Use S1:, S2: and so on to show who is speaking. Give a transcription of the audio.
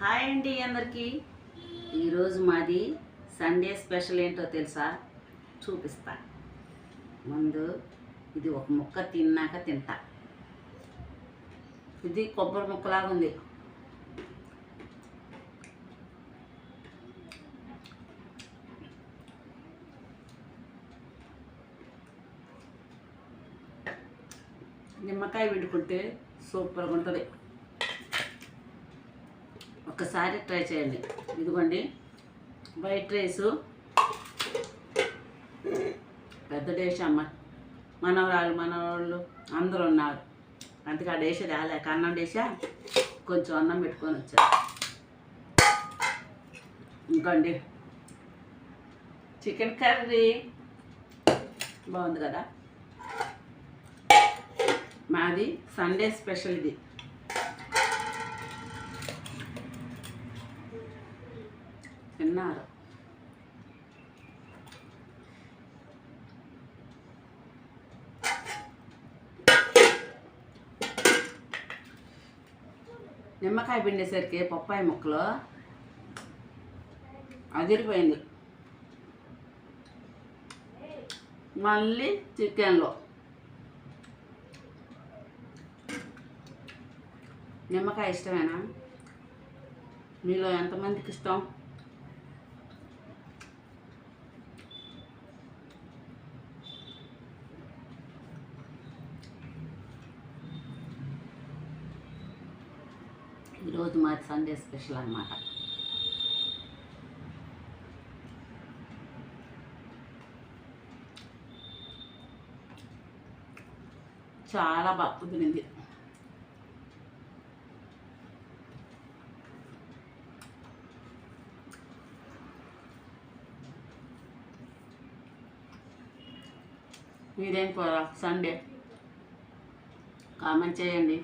S1: Hi అండి అందరికీ. ఈరోజు మాది సండే స్పెషల్ ఏంటో తెలుసా? చూపిస్తా. ముందు ఇది ఒక ముక్క తిన్నాక తింటా. ఇది కొబ్బరి ముక్కలాగా ఉంది. నిమ్మకాయ పిండుకుంటే సూపర్గా ఉంటుంది. ఒక్కసారి ట్రై చేయండి. ఇదిగోండి వైట్ రైసు, పెద్ద డేష్ అమ్మ, మనవాళ్ళు అందరూ ఉన్నారు. అందుకే ఆ డేష రాలేక అన్నం డేషా కొంచెం అన్నం పెట్టుకొని వచ్చారు. ఇంకోండి చికెన్ కర్రీ బాగుంది కదా. మాది సండే స్పెషల్ ఇది. తిన్నారు. నిమ్మకాయ పిండేసరికి పప్పాయి ముక్కలు అదిరిపోయింది. మళ్ళీ చికెన్లో నిమ్మకాయ ఇష్టమేనా? మీలో ఎంతమందికి ఇష్టం? ఈరోజు మాది సండే స్పెషల్ అన్నమాట. చాలా బాగా కుదిరింది. మీదేం కూర సండే? కామెంట్ చేయండి.